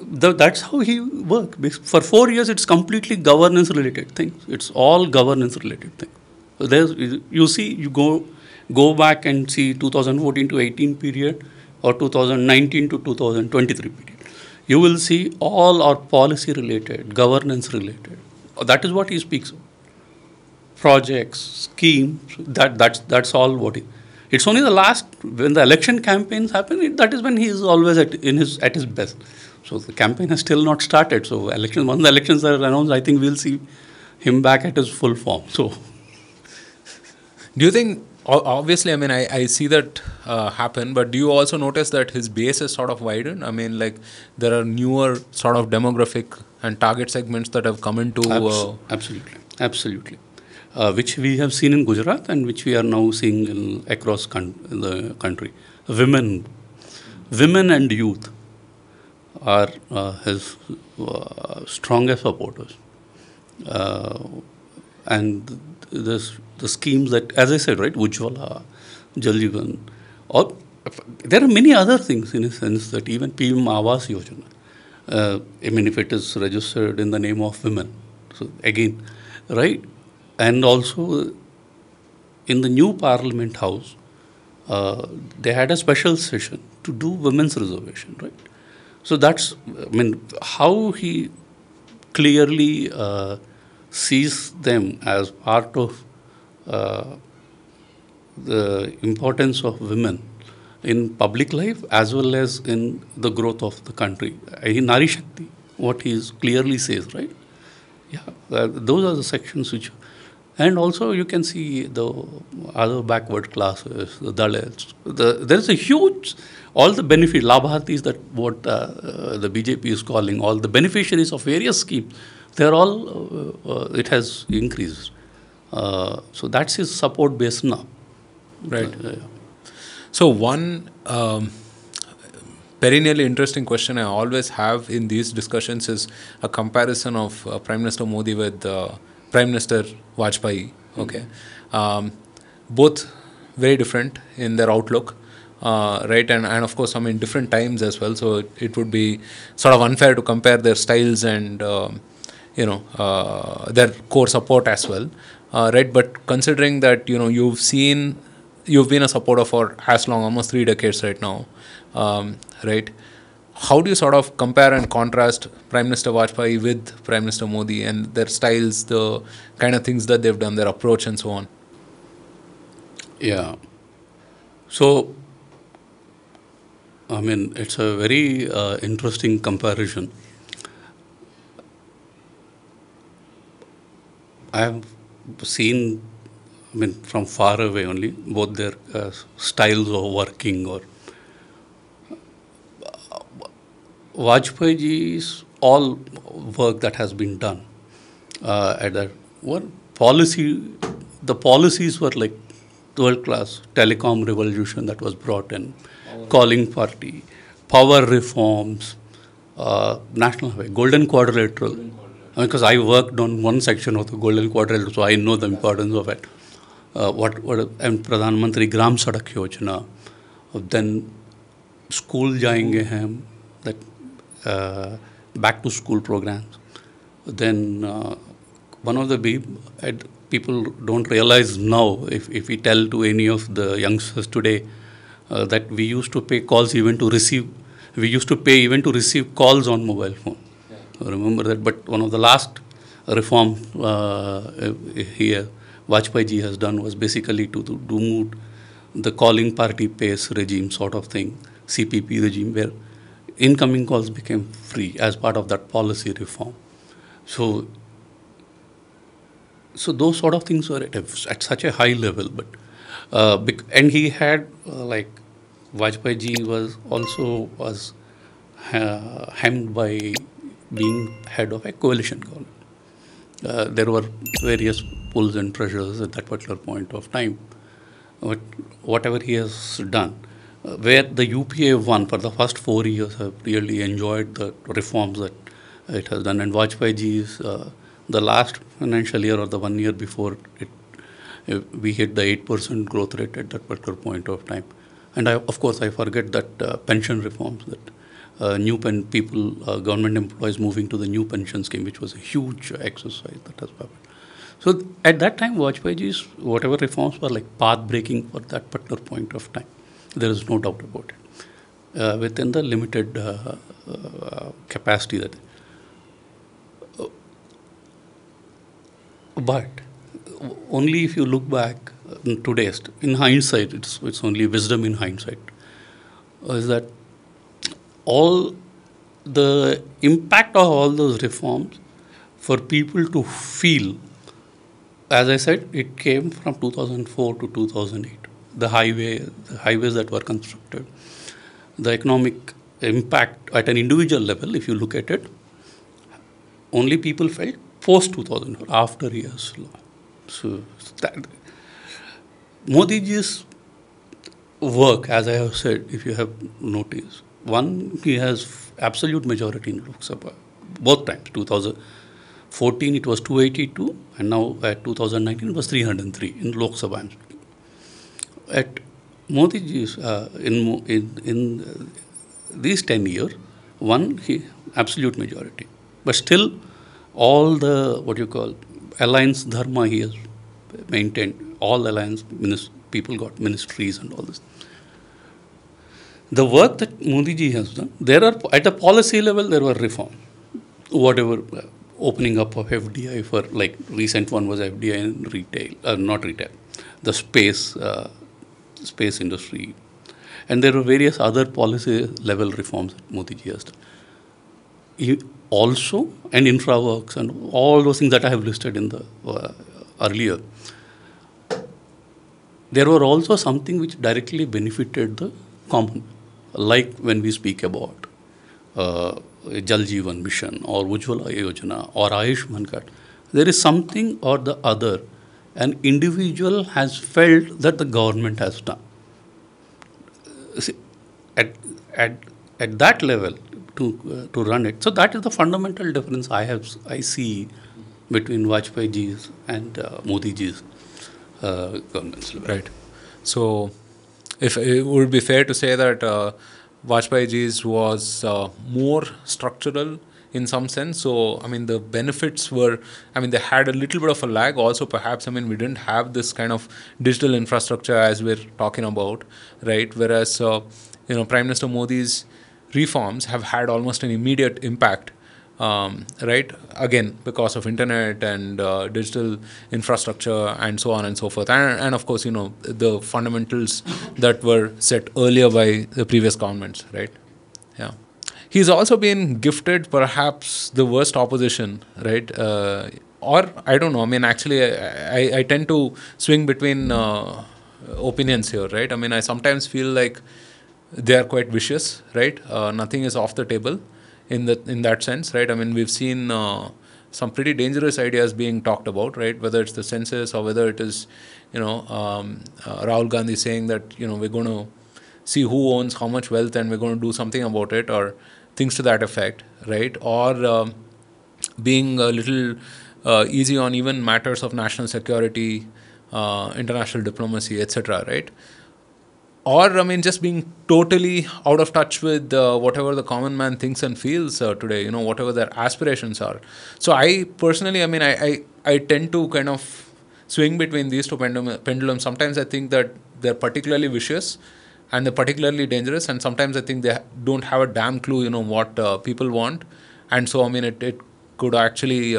that's how he worked. For 4 years, it's completely governance-related things. It's all governance-related things. So you go back and see 2014 to 18 period or 2019 to 2023 period. You will see all are policy-related, governance-related. That is what he speaks of. Projects, schemes, that's all what he. It's only the last, when the election campaigns happen, that is when he is always at his best. So the campaign has still not started. So once the elections are announced, I think we'll see him back at his full form. So, do you think, obviously, I mean, I see that happen, but do you also notice that his base is sort of widened? I mean, like, there are newer sort of demographic and target segments that have come into... Absolutely. Which we have seen in Gujarat and which we are now seeing across the country. Women and youth are his strongest supporters. And the schemes that, as I said, right, Ujjwala, Jal Jeevan, or there are many other things in a sense that even PM Awas Yojana, I mean, if it is registered in the name of women, so again, right, and also in the new Parliament House, they had a special session to do women's reservation, right? So that's, I mean, how he clearly sees them as part of the importance of women in public life as well as in the growth of the country. In Nari Shakti, what he clearly says, right? Yeah, those are the sections which... And also you can see the other backward classes, the Dalits. There is a huge, all the benefit, Labhartis, that what the BJP is calling, all the beneficiaries of various schemes, they are all, it has increased. So that's his support base now. Right. So one perennially interesting question I always have in these discussions is a comparison of Prime Minister Modi with Prime Minister Vajpayee. Okay, both very different in their outlook, right? And of course, I mean, different times as well. So it would be sort of unfair to compare their styles and their core support as well, right? But considering that you've been a supporter for as long, almost 3 decades right now, right? How do you sort of compare and contrast Prime Minister Vajpayee with Prime Minister Modi and their styles, the kind of things that they've done, their approach and so on? Yeah. So, I mean, it's a very interesting comparison. I have seen, I mean, from far away only, both their styles of working or Vajpayee ji's all work that has been done at that one policy, the policies were like world class. Telecom revolution that was brought in, calling party, power reforms, national highway, golden quadrilateral. Because I worked on one section of the golden quadrilateral, so I know the importance of it. And Pradhan Mantri Gram Sadak Yojana, then school jayenge hum, that back to school programs. then one of the people don't realize now, if we tell to any of the youngsters today that we used to pay calls even to receive, we used to pay even to receive calls on mobile phone. Yeah. Remember that. But one of the last reform here Vajpayee ji has done was basically to remove the calling party pays regime sort of thing, CPP regime, where incoming calls became free as part of that policy reform. So those sort of things were at such a high level, but and he had like Vajpayee ji was hemmed by being head of a coalition government. There were various pulls and pressures at that particular point of time. But whatever he has done, where the UPA won for the first 4 years, have really enjoyed the reforms that it has done. And Vajpayee ji's the last financial year or the 1 year before it, we hit the 8% growth rate at that particular point of time. And of course, I forget that pension reforms, that government employees moving to the new pension scheme, which was a huge exercise that has happened. So at that time, Vajpayee ji's whatever reforms were like path breaking for that particular point of time. There is no doubt about it. Within the limited capacity that. But only if you look back today, in hindsight, it's only wisdom in hindsight, is that all the impact of all those reforms for people to feel, as I said, it came from 2004 to 2008. The highways that were constructed, the economic impact at an individual level, if you look at it, only people felt post 2004, after years. So that Modi ji's work, as I have said, if you have noticed, one, he has absolute majority in Lok Sabha, both times. 2014 it was 282, and now at 2019 it was 303 in Lok Sabha. At Modi ji's in these 10 years, one, he absolute majority, but still all the what you call alliance dharma he has maintained. All alliance people got ministries and all this. The work that Modi ji has done, there are at a policy level there were reforms. Whatever opening up of FDI for, like recent one was FDI in retail, not retail, the space industry, and there were various other policy level reforms that Modi ji has done. Also, and infra works and all those things that I have listed in the earlier, there were also something which directly benefited the common, like when we speak about Jal Jeevan Mission or Ujjwala Yojana or Ayushman Card. There is something or the other an individual has felt that the government has done. See, at that level to run it. So that is the fundamental difference I see between Vajpayee ji's and Modi ji's governments. Right. So, if it would be fair to say that Vajpayee ji's was more structural in some sense. So, I mean, the benefits were, I mean, they had a little bit of a lag. Also, perhaps, I mean, we didn't have this kind of digital infrastructure as we're talking about, right? Whereas, Prime Minister Modi's reforms have had almost an immediate impact, right? Again, because of internet and digital infrastructure and so on and so forth. And of course, the fundamentals that were set earlier by the previous governments, right? Yeah. He's also been gifted perhaps the worst opposition, right? Or I don't know. I mean, actually, I tend to swing between opinions here, right? I mean, I sometimes feel like they are quite vicious, right? Nothing is off the table in that sense, right? I mean, we've seen some pretty dangerous ideas being talked about, right? Whether it's the census or whether it is, Rahul Gandhi saying that, we're going to see who owns how much wealth and we're going to do something about it, or things to that effect, right? Or being a little easy on even matters of national security, international diplomacy, etc., right? or I mean, just being totally out of touch with whatever the common man thinks and feels today, whatever their aspirations are. So I personally, I mean, I tend to kind of swing between these two pendulums. Sometimes I think that they're particularly vicious and they're particularly dangerous, and sometimes I think they don't have a damn clue, what people want. And so, I mean, it could actually,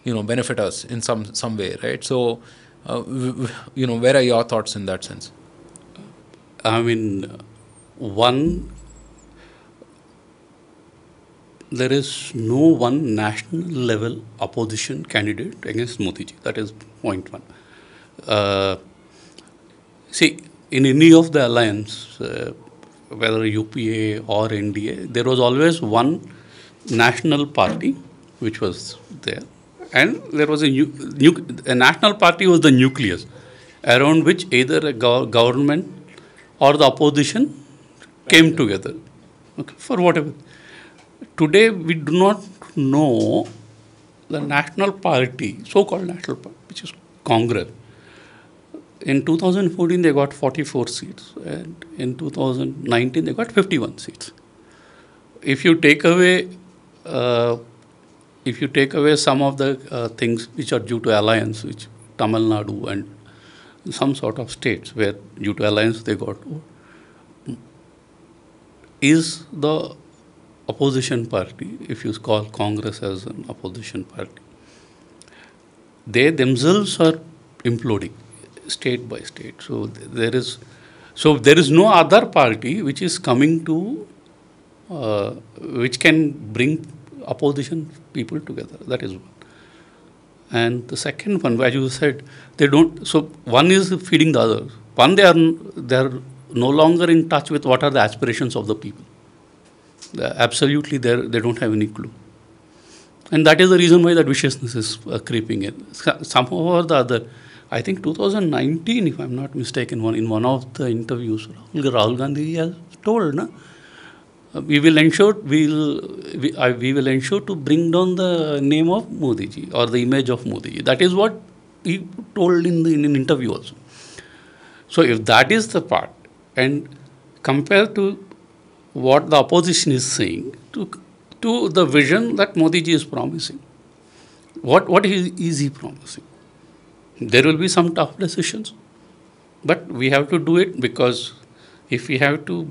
benefit us in some way, right? So, where are your thoughts in that sense? I mean, one, there is no one national level opposition candidate against Modi ji. That is point one. See, in any of the alliance, whether UPA or NDA, there was always one national party which was there, and there was a national party was the nucleus around which either a government or the opposition came together, okay, for whatever. Today, we do not know the national party, so-called national party, which is Congress. In 2014, they got 44 seats, and in 2019, they got 51 seats. If you take away some of the things which are due to alliance, which Tamil Nadu and some sort of states where due to alliance they got, is the opposition party, if you call Congress as an opposition party, they themselves are imploding state by state. So there is no other party which is coming to which can bring opposition people together. That is one. And the second one, as you said, they don't. So one is feeding the other. One, they are no longer in touch with what are the aspirations of the people. Absolutely, they don't have any clue. And that is the reason why that viciousness is creeping in. Somehow or the other, I think 2019, if I'm not mistaken, in one of the interviews, Rahul Gandhi has told, we will ensure to bring down the name of Modi ji or the image of Modi ji. That is what he told in an interview also. So if that is the part, and compared to what the opposition is saying to the vision that Modi ji is promising, what is he promising? There will be some tough decisions, but we have to do it, because if we have to,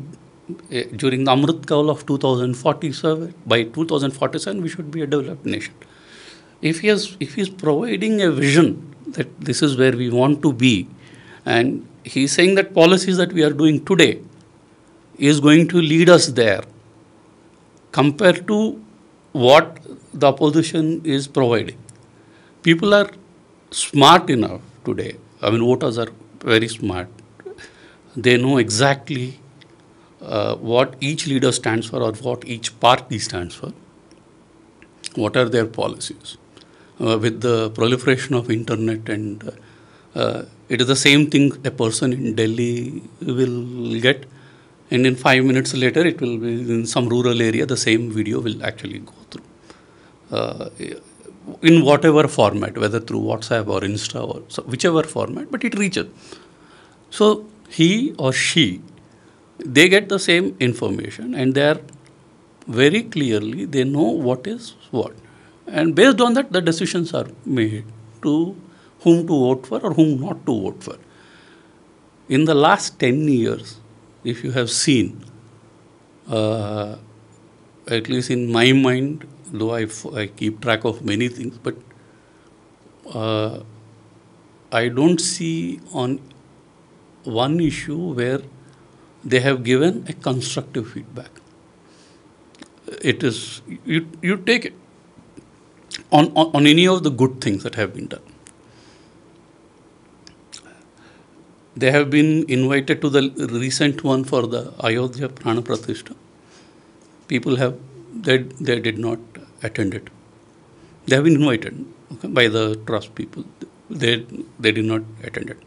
during the Amrit Kaal of 2047, by 2047 we should be a developed nation. If he is providing a vision that this is where we want to be, and he is saying that policies that we are doing today is going to lead us there, compared to what the opposition is providing. People are smart enough today. I mean, voters are very smart. They know exactly what each leader stands for, or what each party stands for. What are their policies? With the proliferation of internet, and it is the same thing a person in Delhi will get, and in 5 minutes later it will be in some rural area, the same video will actually go through. In whatever format, whether through WhatsApp or Insta or whichever format, but it reaches. So he or she, they get the same information, and they are very clearly, they know what is what. And based on that, the decisions are made to whom to vote for or whom not to vote for. In the last 10 years, if you have seen, at least in my mind, though I keep track of many things, but I don't see on one issue where they have given a constructive feedback. It is, you take it on any of the good things that have been done. They have been invited to the recent one for the Ayodhya Prana Pratishtha. People have, they did not attend it. They have been invited, okay, by the trust people. They did not attend it.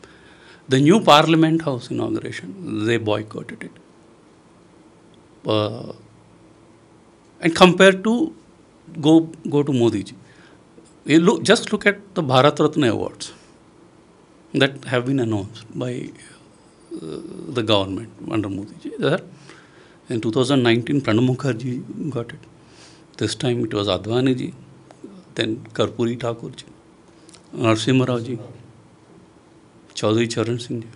The new Parliament House inauguration, they boycotted it. And compared to go to Modi ji, just look at the Bharat Ratna awards that have been announced by the government under Modi ji. That in 2019, Pranab Mukherjee got it. This time it was Advani ji, then Karpuri Thakur ji, Narasimha Rao ji, Chaudhary Charan Singh ji.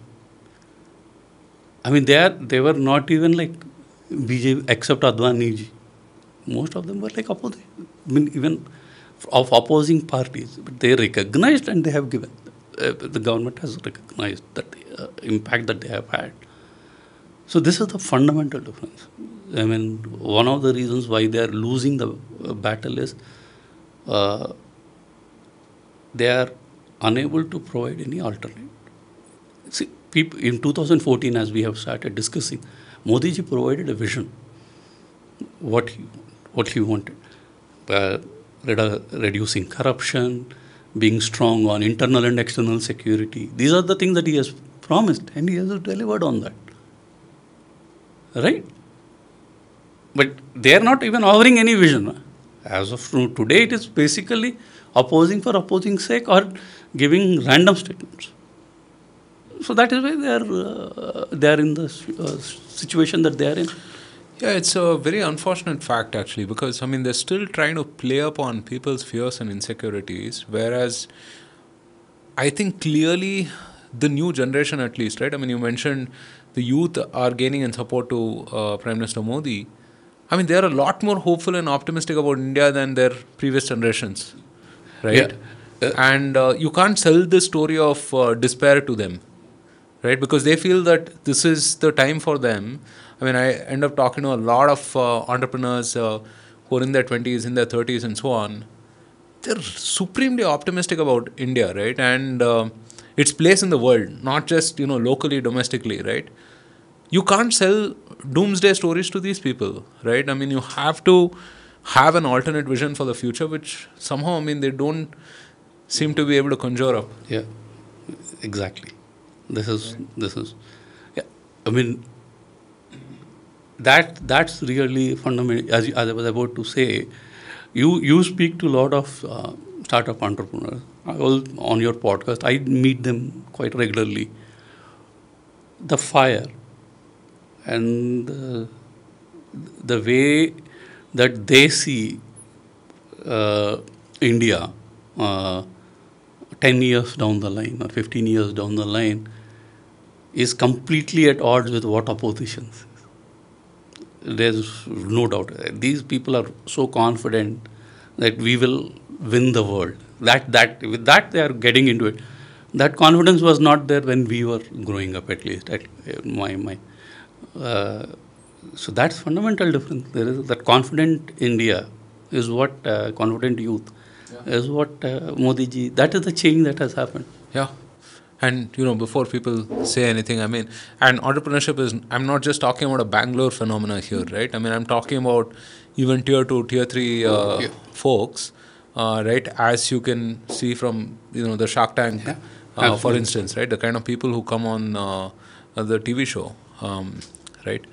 I mean, they were not even like BJP except Advani ji. Most of them were like opposite. I mean, even of opposing parties, but they recognized and they have given. The government has recognized that impact that they have had. So this is the fundamental difference. I mean, one of the reasons why they are losing the battle is they are unable to provide any alternative. See, people in 2014, as we have started discussing, Modi ji provided a vision. What he wanted, reducing corruption, being strong on internal and external security. These are the things that he has promised, and he has delivered on that. Right? But they are not even offering any vision. As of today, it is basically opposing for opposing sake or giving random statements. So that is why they are in the situation that they are in. Yeah, it's a very unfortunate fact actually, because I mean they're still trying to play upon people's fears and insecurities, whereas I think clearly the new generation, at least, right? I mean, you mentioned the youth are gaining in support to Prime Minister Modi. I mean, they're a lot more hopeful and optimistic about India than their previous generations, right? Yeah. And you can't sell this story of despair to them, right? Because they feel that this is the time for them. I mean, I end up talking to a lot of entrepreneurs who are in their 20s, in their 30s and so on. They're supremely optimistic about India, right? And its place in the world, not just, locally, domestically, right? You can't sell doomsday stories to these people, right? I mean, you have to have an alternate vision for the future, which somehow, I mean, they don't seem to be able to conjure up. Yeah, exactly. This is, yeah, I mean, that's really fundamental. As I was about to say, you speak to a lot of startup entrepreneurs. On your podcast, I meet them quite regularly. The fire and the way that they see India 10 years down the line or 15 years down the line is completely at odds with what opposition says. There's no doubt. These people are so confident that we will win the world. With that they are getting into it. That confidence was not there when we were growing up, at least. So that's fundamental difference. There is that confident India is what confident youth is what Modi ji. That is the change that has happened. Yeah. And, before people say anything, I mean, and entrepreneurship is, I'm not just talking about a Bangalore phenomena here, right? I mean, I'm talking about even tier 2, tier 3 folks, right? As you can see from, the Shark Tank, for instance, right? The kind of people who come on the TV show, right?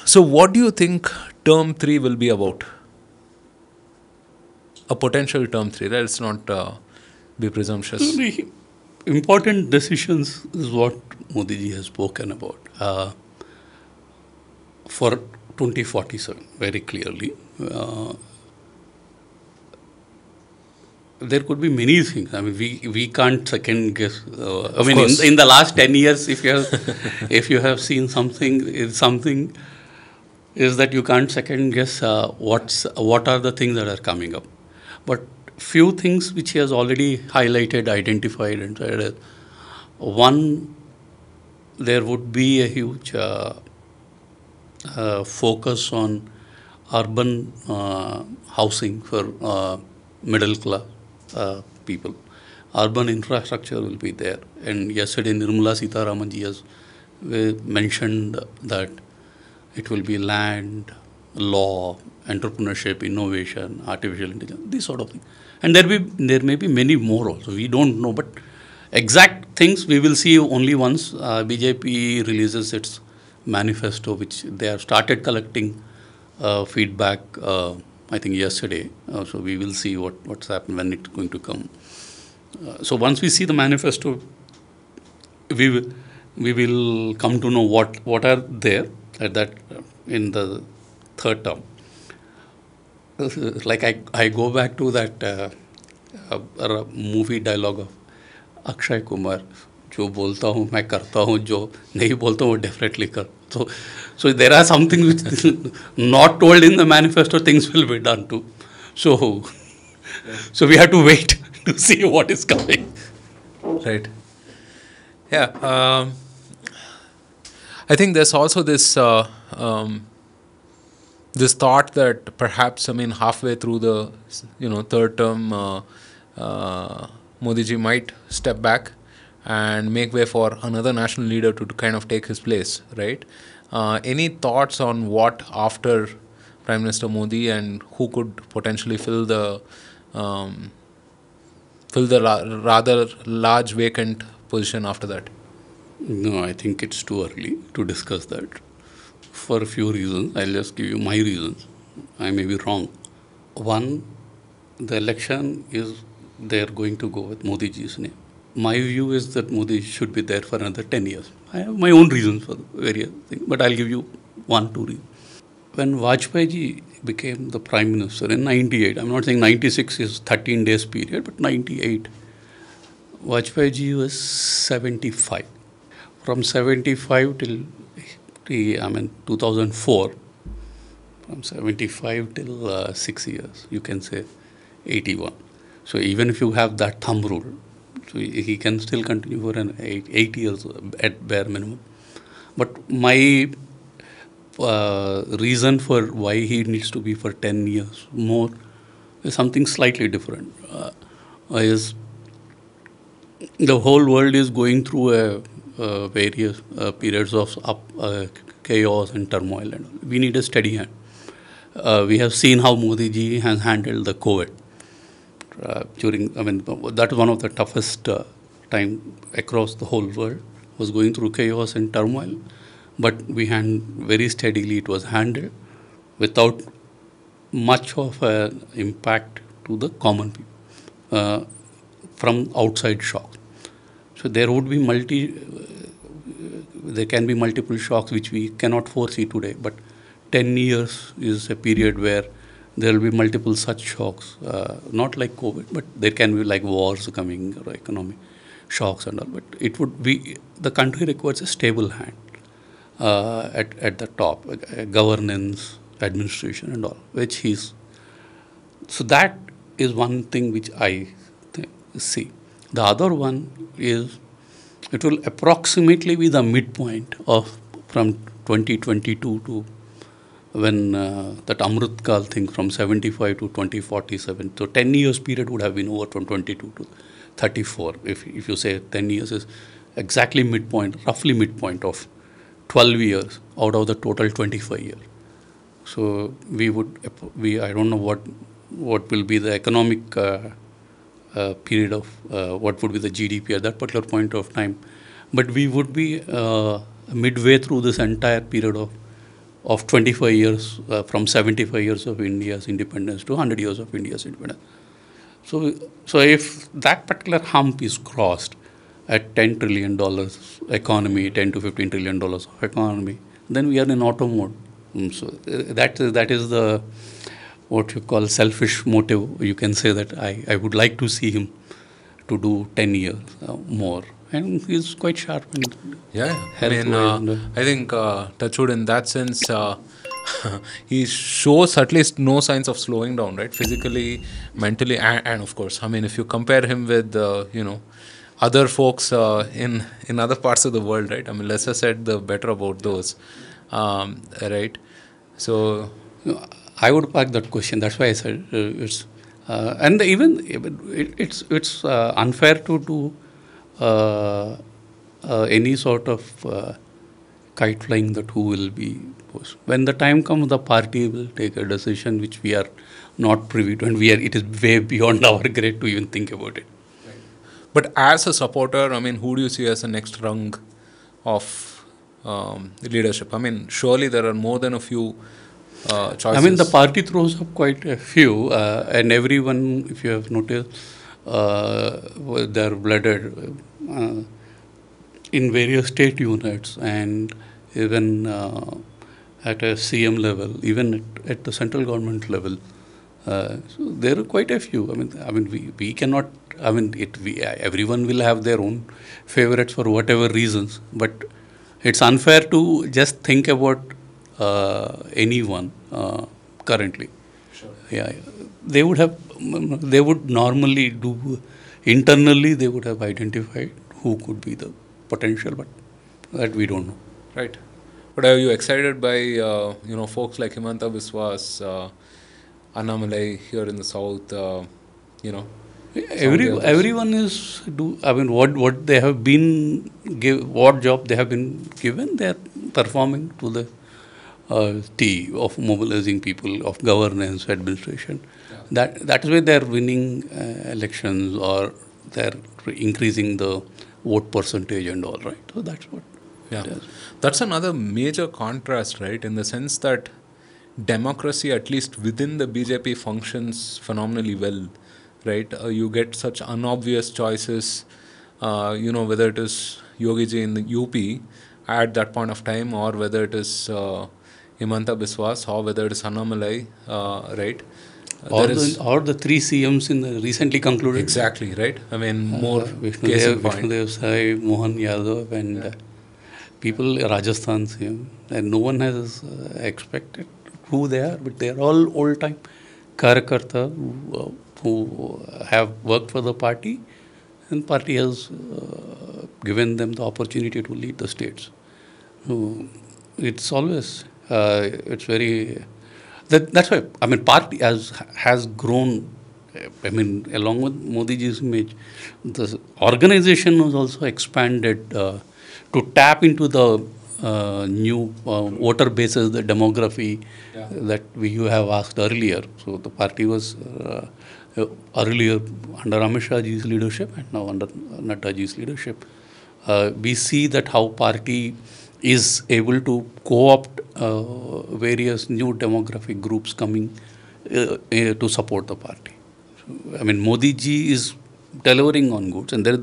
So what do you think term 3 will be about? A potential term 3, let's not be presumptuous. The important decisions is what Modi ji has spoken about for 2047 very clearly. There could be many things. I mean, we can't second guess. I mean, in the last 10 years, if you have seen something is that you can't second guess what are the things that are coming up. But few things which he has already highlighted, identified, and said. One, there would be a huge focus on urban housing for middle class people. Urban infrastructure will be there. And yesterday, Nirmala Sitharaman ji has mentioned that it will be land, law, entrepreneurship, innovation, artificial intelligence, these sort of things. And there may be many more also. We don't know, but exact things we will see only once BJP releases its manifesto, which they have started collecting feedback. I think yesterday. So we will see what's happened when it's going to come. So once we see the manifesto, we will come to know what are there at that in the third term. Like I go back to that movie dialogue of Akshay Kumar, जो बोलता हूँ मैं करता हूँ, जो नहीं बोलता हूँ वो डेफिनेटली कर. So there are some things which not told in the manifesto, things will be done too. So we have to wait to see what is coming. Right. Yeah. I think there's also this this thought that perhaps, I mean, halfway through the third term, Modi ji might step back and make way for another national leader to kind of take his place, right? Any thoughts on what after Prime Minister Modi, and who could potentially fill the rather large vacant position after that? No, I think it's too early to discuss that for a few reasons. I'll just give you my reasons. I may be wrong. One, the election is they're going to go with Modi ji's name. My view is that Modi should be there for another 10 years. I have my own reasons for various things, but I'll give you one, two reasons. When Vajpayee ji became the Prime Minister in 98, I'm not saying 96 is 13 days period, but 98, Vajpayee ji was 75. From 75 till 2004, from 75 till 6 years, you can say 81. So even if you have that thumb rule, so he can still continue for an 8 years at bare minimum. But my reason for why he needs to be for 10 years more is something slightly different. Is the whole world is going through various periods of chaos and turmoil, and we need a steady hand. We have seen how Modi ji has handled the COVID that was one of the toughest time across the whole world, was going through chaos and turmoil, but very steadily it was handled without much of an impact to the common people from outside shocks. So there can be multiple shocks which we cannot foresee today, but 10 years is a period where there will be multiple such shocks, not like COVID, but there can be like wars coming or economic shocks and all. But it would be, the country requires a stable hand at the top, governance, administration and all, which he's. So that is one thing which I see. The other one is, it will approximately be the midpoint of from 2022 to when that Amrutkal thing from 75 to 2047. So 10 years period would have been over from 22 to 34. If you say 10 years is exactly midpoint, roughly midpoint of 12 years out of the total 25 years. So I don't know what will be the economic period of what would be the GDP at that particular point of time. But we would be midway through this entire period of 25 years, from 75 years of India's independence to 100 years of India's independence. So if that particular hump is crossed at $10 trillion economy, $10 to $15 trillion of economy, then we are in auto mode. So that is the what you call selfish motive. You can say that I would like to see him to do 10 years more. And he's quite sharp. I think Touchwood in that sense, he shows at least no signs of slowing down, right? Physically, mentally, and of course, I mean, if you compare him with, other folks in other parts of the world, right? I mean, lesser said, the better about those, right? So, I would pack that question. That's why I said it's, and even it's unfair to do any sort of kite flying that who will be post. When the time comes, the party will take a decision which we are not privy to, and it is way beyond our grade to even think about it. Right. But as a supporter, I mean, who do you see as the next rung of leadership? I mean, surely there are more than a few choices. I mean, the party throws up quite a few, and everyone, if you have noticed, they're blooded. in various state units and even at a CM level, even at the central government level. So there are quite a few. We cannot. Everyone will have their own favorites for whatever reasons, but it's unfair to just think about anyone currently. Sure. Yeah, they would have. They would normally do internally. They would have identified who could be the potential, but that we don't know. Right. But are you excited by folks like Himanta Biswas, Annamalai here in the south? Everyone is do. What they have been what job they have been given, they are performing to the T of mobilizing people, of governance, administration. Yeah. That is why they are winning elections, or they are increasing the vote percentage and all, right. So that's what. Yeah, that's another major contrast, right? In the sense that democracy, at least within the BJP, functions phenomenally well, right? You get such unobvious choices, whether it is Yogi Ji in the UP at that point of time, or whether it is Himanta Biswas, or whether it is Annamalai, right? Or the three CMs in the recently concluded. Exactly, right? I mean, more Vishnudev Sai, Mohan Yadav, and people, Rajasthan CM, and no one has expected who they are, but they are all old-time Karyakarta who have worked for the party, and party has given them the opportunity to lead the states. So it's always, it's very, that's why, party has grown, along with Modi ji's image, the organization was also expanded to tap into the new voter bases, the demography that you have asked earlier. So the party was earlier under Amit Shah ji's leadership and now under Nadda ji's leadership. We see that how party is able to co-opt various new demographic groups coming to support the party. So, Modi ji is delivering on goods, and there is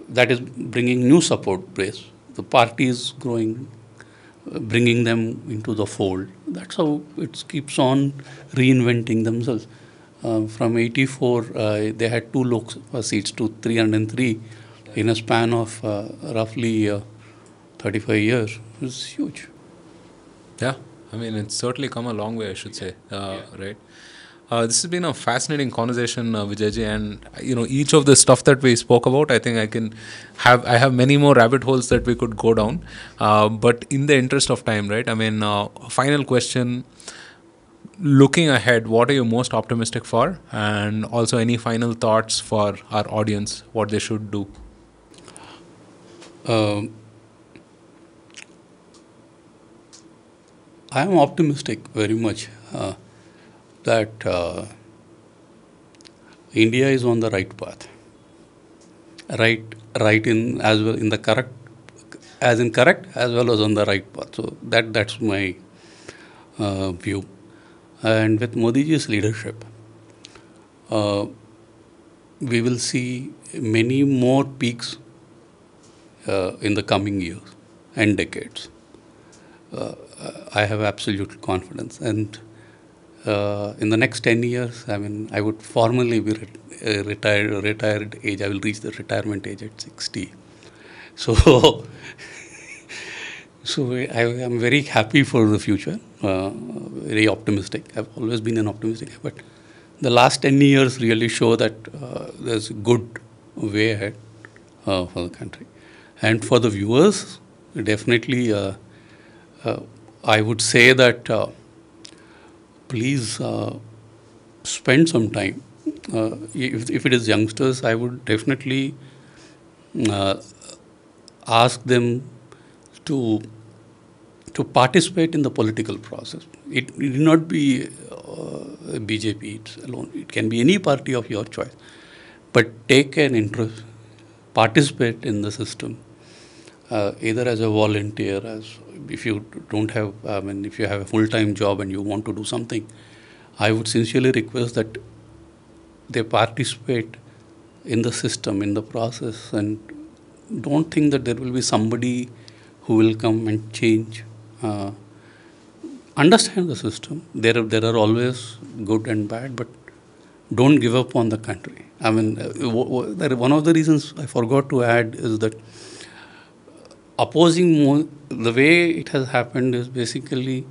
that is bringing new support base. The party is growing, bringing them into the fold. That's how it keeps on reinventing themselves. From 84, they had 2 Lok Sabha seats to 303 in a span of roughly 35 years. It's huge. Yeah, it's certainly come a long way, I should say, right? This has been a fascinating conversation, Vijayji, and each of the stuff that we spoke about, I think I have many more rabbit holes that we could go down. But in the interest of time, right? Final question. Looking ahead, what are you most optimistic for? And also any final thoughts for our audience, what they should do? I am optimistic very much that India is on the right path. Right in as well in the correct as well as on the right path. So that's my view. And with Modi ji's leadership, we will see many more peaks in the coming years and decades. I have absolute confidence, and in the next 10 years, I would formally be retired age. I will reach the retirement age at 60. So, I am very happy for the future, very optimistic. I've always been an optimistic, but the last 10 years really show that there's a good way ahead for the country. And for the viewers, definitely, I would say that please spend some time. If it is youngsters, I would definitely ask them to participate in the political process. It need not be BJP alone. It can be any party of your choice. But take an interest, participate in the system, either as a volunteer, if you don't have, if you have a full-time job and you want to do something, I would sincerely request that they participate in the system, in the process, and don't think that there will be somebody who will come and change. Understand the system. There are always good and bad, but don't give up on the country. I mean, one of the reasons I forgot to add is that opposing the way it has happened is basically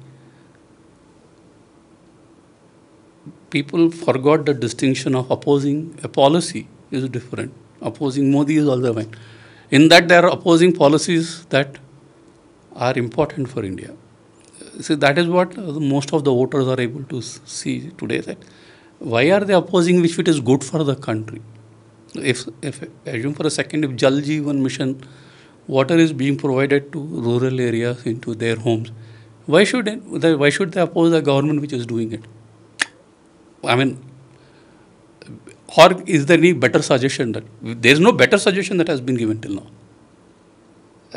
people forgot the distinction of opposing a policy is different. Opposing Modi is also fine. In that, there are opposing policies that are important for India. See, that is what most of the voters are able to see today. That why are they opposing which it is good for the country? If assume for a second, if Jal Jeevan Mission, water is being provided to rural areas into their homes, why should they oppose a government which is doing it? I mean, or is there any better suggestion? That there is no better suggestion that has been given till now.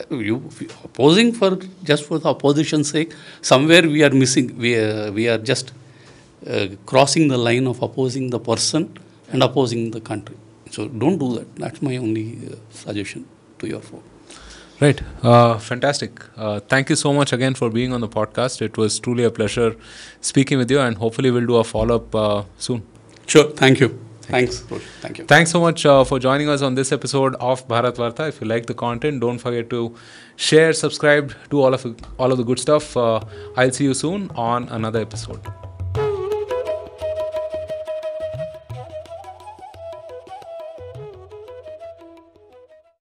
You opposing just for the opposition's sake, somewhere we are missing. We are just crossing the line of opposing the person and opposing the country. So don't do that. That's my only suggestion to your folks. Right. Fantastic. Thank you so much again for being on the podcast. It was truly a pleasure speaking with you, and hopefully we'll do a follow-up soon. Sure. Thank you. Thanks. Thank you. Thanks so much for joining us on this episode of Bharat Varta. If you like the content, don't forget to share, subscribe, do all of the good stuff. I'll see you soon on another episode.